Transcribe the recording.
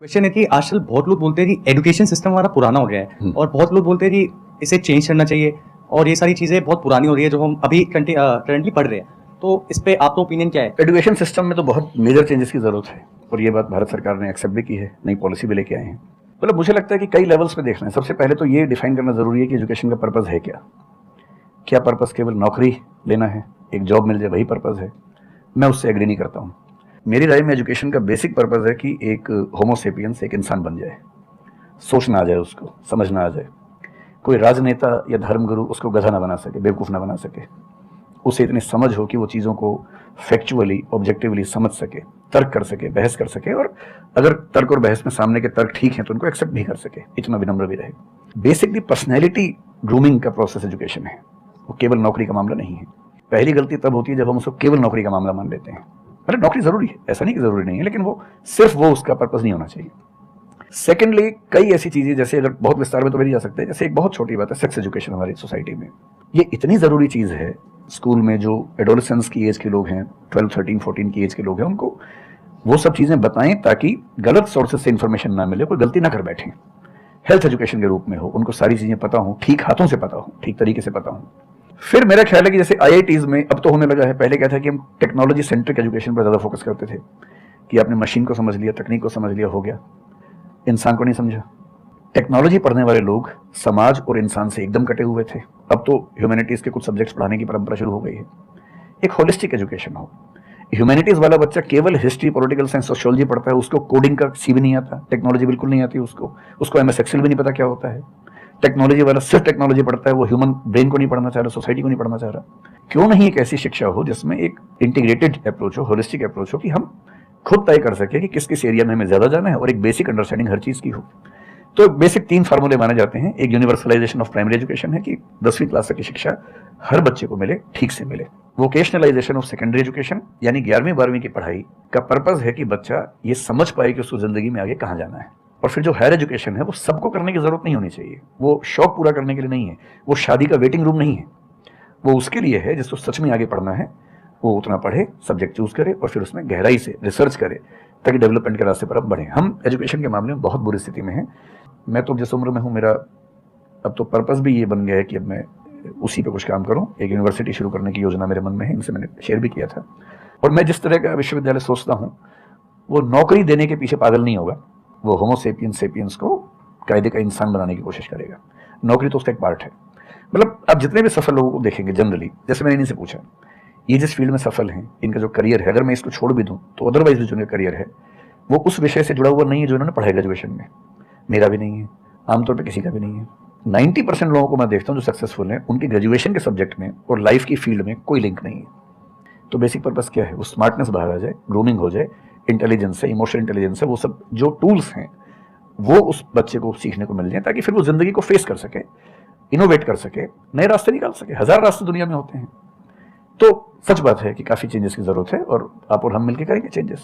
Question है कि आजकल बहुत लोग बोलते हैं कि एजुकेशन सिस्टम हमारा पुराना हो गया है और बहुत लोग बोलते हैं कि इसे चेंज करना चाहिए और ये सारी चीज़ें बहुत पुरानी हो रही है जो हम अभी करंटली पढ़ रहे हैं। तो इस पे आपका ओपिनियन क्या है? एजुकेशन सिस्टम में तो बहुत मेजर चेंजेस की ज़रूरत है और ये बात भारत सरकार ने एक्सेप्ट भी की है, नई पॉलिसी भी लेके आए हैं। मतलब मुझे लगता है कि कई लेवल्स पे देखना है। सबसे पहले तो ये डिफाइन करना ज़रूरी है कि एजुकेशन का पर्पज़ है क्या। क्या पर्पज़ केवल नौकरी लेना है, एक जॉब मिल जाए, वही पर्पज़ है? मैं उससे एग्री नहीं करता हूँ। मेरी राय में एजुकेशन का बेसिक पर्पज़ है कि एक होमो सेपियंस एक इंसान बन जाए, सोचना आ जाए, उसको समझना आ जाए। कोई राजनेता या धर्मगुरु उसको गधा ना बना सके, बेवकूफ़ ना बना सके। उसे इतनी समझ हो कि वो चीज़ों को फैक्चुअली ऑब्जेक्टिवली समझ सके, तर्क कर सके, बहस कर सके, और अगर तर्क और बहस में सामने के तर्क ठीक हैं तो उनको एक्सेप्ट भी कर सके, इतना विनम्र भी रहे। बेसिकली पर्सनैलिटी ग्रूमिंग का प्रोसेस एजुकेशन है, वो केवल नौकरी का मामला नहीं है। पहली गलती तब होती है जब हम उसको केवल नौकरी का मामला मान लेते हैं। मतलब नौकरी ज़रूरी है, ऐसा नहीं कि ज़रूरी नहीं है, लेकिन वो सिर्फ वो उसका पर्पज़ नहीं होना चाहिए। सेकेंडली, कई ऐसी चीज़ें, जैसे अगर बहुत विस्तार में तो भी नहीं जा सकते, जैसे एक बहुत छोटी बात है सेक्स एजुकेशन हमारी सोसाइटी में। ये इतनी ज़रूरी चीज़ है। स्कूल में जो एडोलेसेंस की एज के लोग हैं, 12, 13, 14 की एज के लोग हैं, उनको वो सब चीज़ें बताएं ताकि गलत सोर्सेज से इन्फॉर्मेशन ना मिले, कोई गलती ना कर बैठें। हेल्थ एजुकेशन के रूप में हो, उनको सारी चीज़ें पता हो, ठीक हाथों से पता हो, ठीक तरीके से पता हो। फिर मेरा ख्याल है कि जैसे IITs में अब तो होने लगा है, पहले क्या था कि हम टेक्नोलॉजी सेंट्रिक एजुकेशन पर ज़्यादा फोकस करते थे कि आपने मशीन को समझ लिया, तकनीक को समझ लिया, हो गया, इंसान को नहीं समझा। टेक्नोलॉजी पढ़ने वाले लोग समाज और इंसान से एकदम कटे हुए थे। अब तो ह्यूमैनिटीज़ के कुछ सब्जेक्ट्स पढ़ाने की परंपरा शुरू हो गई है। एक होलिस्टिक एजुकेशन हो। ह्यूमैनिटीज़ वाला बच्चा केवल हिस्ट्री, पॉलिटिकल साइंस, सोशियोलॉजी पढ़ता है, उसको कोडिंग का सी भी नहीं आता, टेक्नोलॉजी बिल्कुल नहीं आती उसको MS एक्सेल भी नहीं पता क्या होता है। टेक्नोलॉजी वाला सिर्फ टेक्नोलॉजी पढ़ता है, वो ह्यूमन ब्रेन को नहीं पढ़ना चाह रहा, सोसाइटी को नहीं पढ़ना चाह रहा। क्यों नहीं एक ऐसी शिक्षा हो जिसमें एक इंटीग्रेटेड अप्रोच हो, होलिस्टिक अप्रोच हो, कि हम खुद तय कर सके कि किस किस एरिया में हमें ज़्यादा जाना है और एक बेसिक अंडरस्टैंडिंग हर चीज़ की हो। तो बेसिक 3 फार्मूले माने जाते हैं। एक यूनिवर्सलाइजेशन ऑफ प्राइमरी एजुकेशन है कि 10वीं क्लास तक की शिक्षा हर बच्चे को मिले, ठीक से मिले। वोकेशनलाइजेशन ऑफ सेकेंडरी एजुकेशन, यानी 11वीं 12वीं की पढ़ाई का पर्पज़ है कि बच्चा ये समझ पाए कि उसको ज़िंदगी में आगे कहाँ जाना है। और फिर जो हायर एजुकेशन है वो सबको करने की ज़रूरत नहीं होनी चाहिए, वो शौक पूरा करने के लिए नहीं है, वो शादी का वेटिंग रूम नहीं है, वो उसके लिए है जिसको सच में आगे पढ़ना है। वो उतना पढ़े, सब्जेक्ट चूज करे और फिर उसमें गहराई से रिसर्च करे ताकि डेवलपमेंट के रास्ते पर अब बढ़े। हम एजुकेशन के मामले में बहुत बुरी स्थिति में हैं। मैं तो जिस उम्र में हूँ, मेरा अब तो पर्पज़ भी ये बन गया है कि अब मैं उसी पे कुछ काम करूँ। एक यूनिवर्सिटी शुरू करने की योजना मेरे मन में है, इनसे मैंने शेयर भी किया था। और मैं जिस तरह का विश्वविद्यालय सोचता हूँ, वो नौकरी देने के पीछे पागल नहीं होगा, वो होमो सेपियंस को कायदे का इंसान बनाने की कोशिश करेगा। नौकरी तो उसका एक पार्ट है। मतलब आप जितने भी सफल लोगों को देखेंगे जनरली, जैसे मैंने इन्हीं से पूछा, ये जिस फील्ड में सफल हैं, इनका जो करियर है, अगर मैं इसको छोड़ भी दूँ तो अदरवाइज जो इनका करियर है वो उस विषय से जुड़ा हुआ नहीं है जो इन्होंने पढ़ाई ग्रेजुएशन में। मेरा भी नहीं है, आमतौर पर किसी का भी नहीं है। 90% लोगों को मैं देखता हूँ जो सक्सेसफुल हैं, उनकी ग्रेजुएशन के सब्जेक्ट में और लाइफ की फील्ड में कोई लिंक नहीं है। तो बेसिक पर्पस क्या है? वो स्मार्टनेस बाहर आ जाए, ग्रूमिंग हो जाए, इंटेलिजेंस है, इमोशनल इंटेलिजेंस है, वो सब जो टूल्स हैं वो उस बच्चे को सीखने को मिल जाए ताकि फिर वो जिंदगी को फेस कर सके, इनोवेट कर सके, नए रास्ते निकाल सके। 1000 रास्ते दुनिया में होते हैं। तो सच बात है कि काफ़ी चेंजेस की ज़रूरत है और आप और हम मिलकर करेंगे चेंजेस।